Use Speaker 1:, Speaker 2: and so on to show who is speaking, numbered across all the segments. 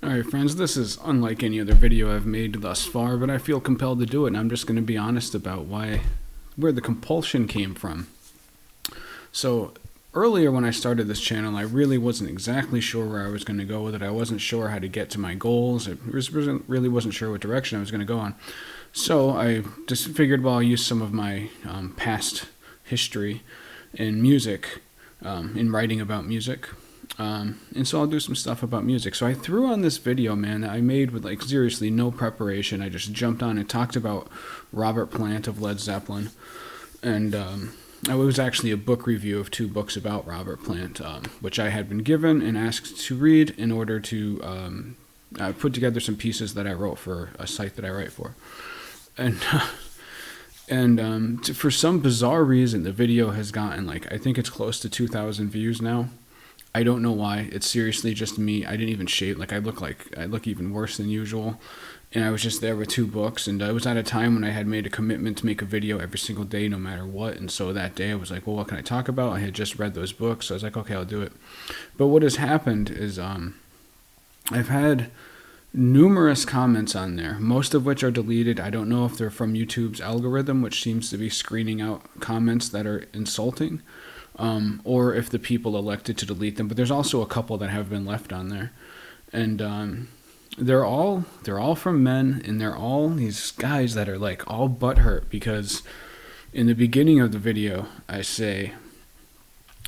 Speaker 1: Alright friends, this is unlike any other video I've made thus far, but I feel compelled to do it, and I'm just going to be honest about where the compulsion came from. So, earlier when I started this channel, I really wasn't exactly sure where I was going to go with it. I wasn't sure how to get to my goals. I really wasn't sure what direction I was going to go on. So, I just figured, well, I'll use some of my past history in music, in writing about music. And so I'll do some stuff about music. So I threw on this video, man, that I made with like seriously no preparation. I just jumped on and talked about Robert Plant of Led Zeppelin. And it was actually a book review of 2 books about Robert Plant, which I had been given and asked to read in order to put together some pieces that I wrote for a site that I write for. And for some bizarre reason, the video has gotten I think it's close to 2,000 views now. I don't know why. It's seriously just me. I didn't even shave. I look even worse than usual. And I was just there with 2 books. And I was at a time when I had made a commitment to make a video every single day, no matter what. And so that day I was like, well, what can I talk about? I had just read those books. So I was like, okay, I'll do it. But what has happened is I've had numerous comments on there, most of which are deleted. I don't know if they're from YouTube's algorithm, which seems to be screening out comments that are insulting. Or if the people elected to delete them, but there's also a couple that have been left on there, and they're all from men, and they're all these guys that are all butthurt because in the beginning of the video I say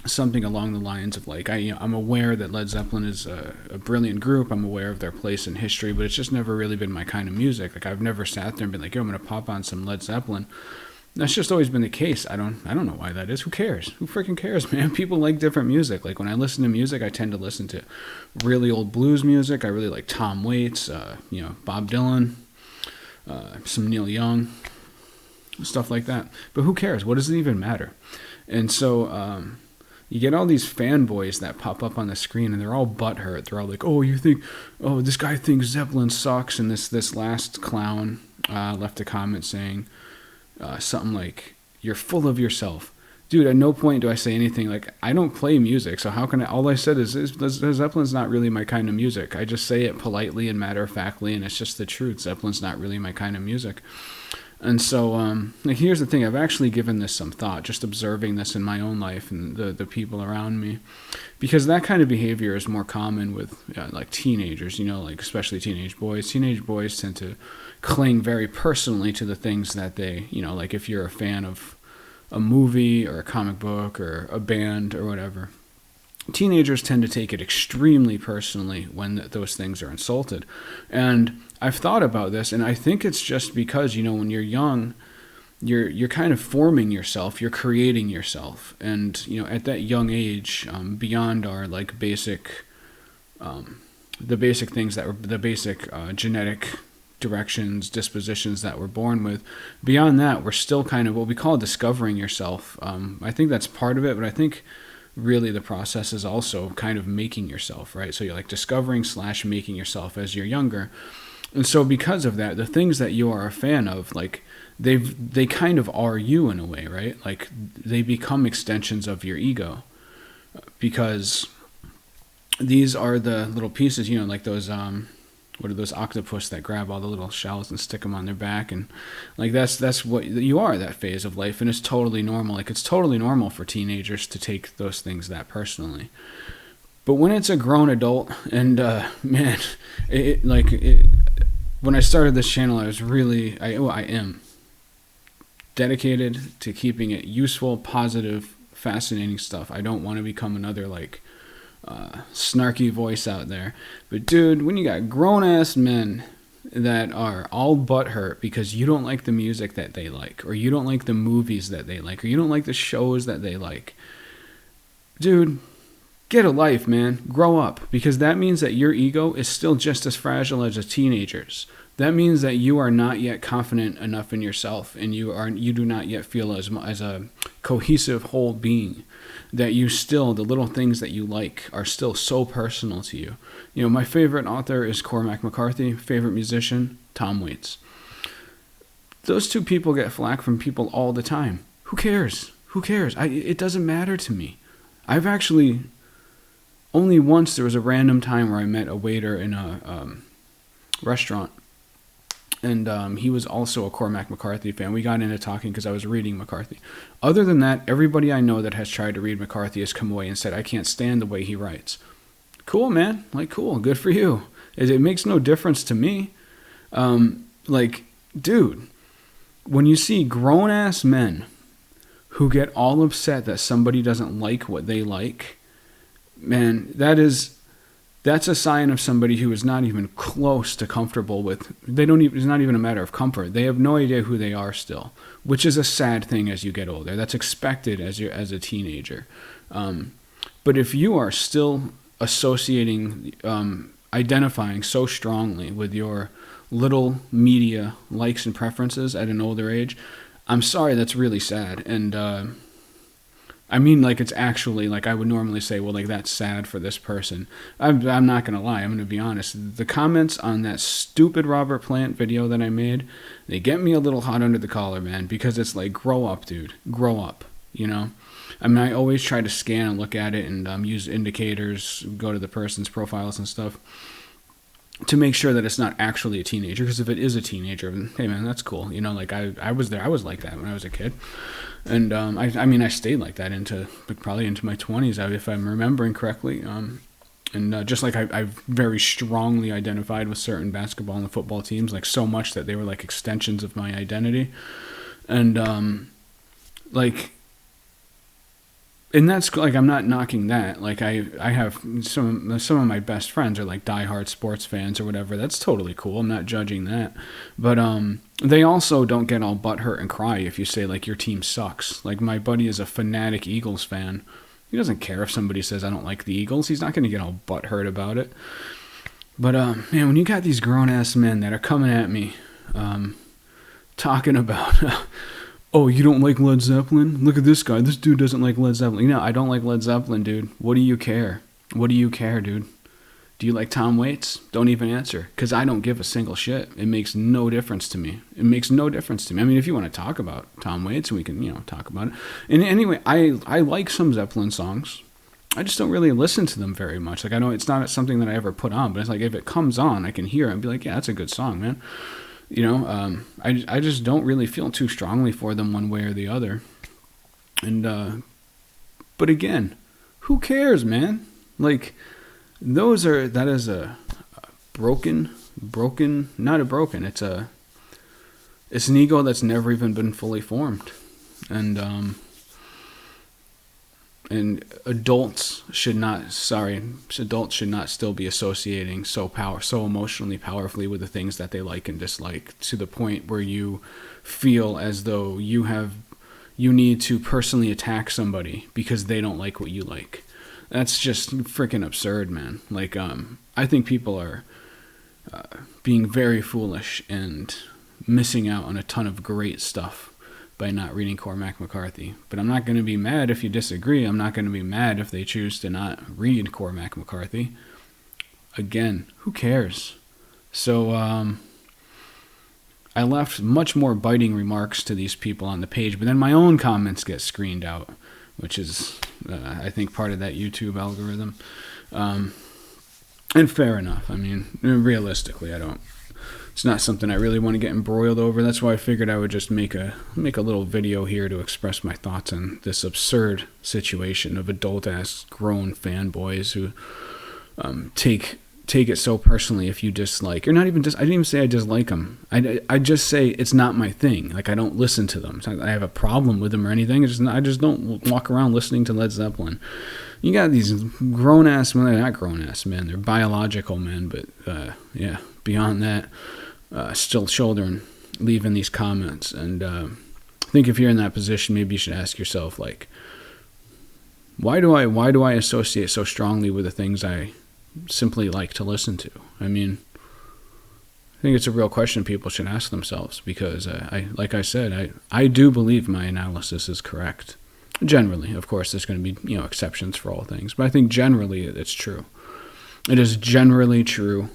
Speaker 1: something along the lines of I'm aware that Led Zeppelin is a brilliant group. I'm aware of their place in history, but it's just never really been my kind of music. I've never sat there and been like, yo, I'm gonna pop on some Led Zeppelin. That's just always been the case. I don't know why that is. Who cares? Who freaking cares, man? People like different music. When I listen to music, I tend to listen to really old blues music. I really like Tom Waits, Bob Dylan, some Neil Young, stuff like that. But who cares? What does it even matter? And so you get all these fanboys that pop up on the screen, and they're all butthurt. They're all like, oh, this guy thinks Zeppelin sucks, and this last clown left a comment saying, something like, you're full of yourself. Dude, at no point do I say anything I don't play music, so how can all I said is Zeppelin's not really my kind of music. I just say it politely and matter-of-factly, and it's just the truth. Zeppelin's not really my kind of music. And so, here's the thing. I've actually given this some thought, just observing this in my own life and the people around me. Because that kind of behavior is more common with, teenagers, especially teenage boys. Teenage boys tend to cling very personally to the things that they, if you're a fan of a movie or a comic book or a band or whatever. Teenagers tend to take it extremely personally when those things are insulted. And I've thought about this, and I think it's just because, when you're young, you're kind of forming yourself, you're creating yourself. And, at that young age, beyond our basic, the basic things that were the basic genetic directions, dispositions that we're born with, beyond that, we're still kind of what we call discovering yourself. I think that's part of it, but I think really the process is also kind of making yourself, right? So you're discovering / making yourself as you're younger. And so because of that, the things that you are a fan of, they kind of are you in a way, right? They become extensions of your ego, because these are the little pieces, those what are those octopus that grab all the little shells and stick them on their back, and that's what you are, that phase of life, and it's totally normal. It's totally normal for teenagers to take those things that personally. But when it's a grown adult, and man, when I started this channel, I am dedicated to keeping it useful, positive, fascinating stuff. I don't want to become another snarky voice out there. But dude, when you got grown-ass men that are all butthurt because you don't like the music that they like, or you don't like the movies that they like, or you don't like the shows that they like, dude, get a life, man. Grow up, because that means that your ego is still just as fragile as a teenager's. That means that you are not yet confident enough in yourself, and you do not yet feel as a cohesive whole being, that the little things that you like are still so personal to you. My favorite author is Cormac McCarthy, favorite musician, Tom Waits. Those 2 people get flack from people all the time. Who cares? It doesn't matter to me. I've actually only once there was a random time where I met a waiter in a restaurant, and he was also a Cormac McCarthy fan. We got into talking because I was reading McCarthy. Other than that, everybody I know that has tried to read McCarthy has come away and said, I can't stand the way he writes. Cool, man. Like, cool. Good for you. It makes no difference to me. Like, dude, when you see grown-ass men who get all upset that somebody doesn't like what they like, man, that's a sign of somebody who is not even close to comfortable with. It's not even a matter of comfort. They have no idea who they are still, which is a sad thing as you get older. That's expected as a teenager. But if you are still associating, identifying so strongly with your little media likes and preferences at an older age, I'm sorry, that's really sad. And I mean, like, it's actually, like, I would normally say, well, like, that's sad for this person. I'm not going to lie. I'm going to be honest. The comments on that stupid Robert Plant video that I made, they get me a little hot under the collar, man, because it's like, grow up, dude. Grow up, you know? I mean, I always try to scan and look at it and use indicators, go to the person's profiles and stuff to make sure that it's not actually a teenager. Because if it is a teenager, hey, man, that's cool. You know, like, I was there. I was like that when I was a kid. And I mean, I stayed like that probably into my 20s, if I'm remembering correctly. And just like I very strongly identified with certain basketball and football teams, like so much that they were like extensions of my identity. And and that's like, I'm not knocking that. Like I have some of my best friends are like diehard sports fans or whatever. That's totally cool. I'm not judging that. But they also don't get all butthurt and cry if you say like your team sucks. Like my buddy is a fanatic Eagles fan. He doesn't care if somebody says I don't like the Eagles. He's not going to get all butthurt about it. But man, when you got these grown ass men that are coming at me, talking about oh, you don't like Led Zeppelin? Look at this guy. This dude doesn't like Led Zeppelin. You know, I don't like Led Zeppelin, dude. What do you care? What do you care, dude? Do you like Tom Waits? Don't even answer, because I don't give a single shit. It makes no difference to me. It makes no difference to me. I mean, if you want to talk about Tom Waits, we can, talk about it. And anyway, I like some Zeppelin songs. I just don't really listen to them very much. Like, I know it's not something that I ever put on, but it's like if it comes on, I can hear it and be like, yeah, that's a good song, man. I just don't really feel too strongly for them one way or the other. And, but again, who cares, man? Like, that is a broken, not a broken, it's an ego that's never even been fully formed. And adults should not still be associating so emotionally powerfully with the things that they like and dislike, to the point where you feel as though you need to personally attack somebody because they don't like what you like. That's just freaking absurd, man. Like, I think people are being very foolish and missing out on a ton of great stuff by not reading Cormac McCarthy. But I'm not going to be mad if you disagree. I'm not going to be mad if they choose to not read Cormac McCarthy. Again, who cares? So I left much more biting remarks to these people on the page, but then my own comments get screened out, which is, I think, part of that YouTube algorithm. And fair enough. I mean, realistically, it's not something I really want to get embroiled over. That's why I figured I would just make a little video here to express my thoughts on this absurd situation of adult-ass grown fanboys who take it so personally if you dislike, or not even I didn't even say I dislike them. I just say it's not my thing. Like, I don't listen to them. I have a problem with them or anything. I just don't walk around listening to Led Zeppelin. You got these grown-ass men. They're not grown-ass men. They're biological men, but yeah, beyond that, still children leaving these comments. And I think if you're in that position, maybe you should ask yourself, like, why do I associate so strongly with the things I simply like to listen to? I mean, I think it's a real question people should ask themselves, because like I said, I do believe my analysis is correct. Generally, of course, there's going to be, exceptions for all things, but I think generally it's true. It is generally true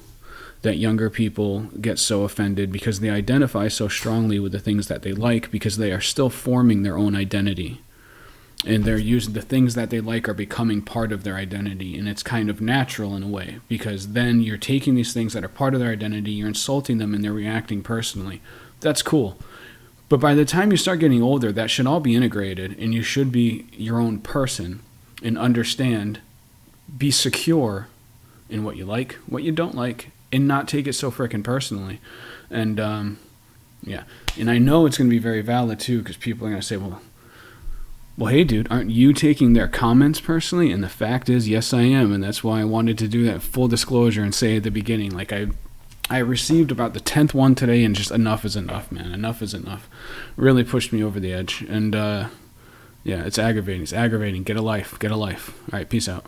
Speaker 1: that younger people get so offended because they identify so strongly with the things that they like, because they are still forming their own identity. and they're using the things that they like are becoming part of their identity, and it's kind of natural in a way, because then you're taking these things that are part of their identity, you're insulting them, and they're reacting personally. That's cool. But by the time you start getting older, that should all be integrated, and you should be your own person and understand, be secure in what you like, what you don't like, and not take it so frickin' personally. And yeah, and I know it's going to be very valid too, because people are going to say, well, hey, dude, aren't you taking their comments personally? And the fact is, yes, I am, and that's why I wanted to do that full disclosure and say at the beginning, like I received about the 10th one today, and just enough is enough, man. Enough is enough. Really pushed me over the edge, and yeah, it's aggravating. It's aggravating. Get a life. Get a life. All right, peace out.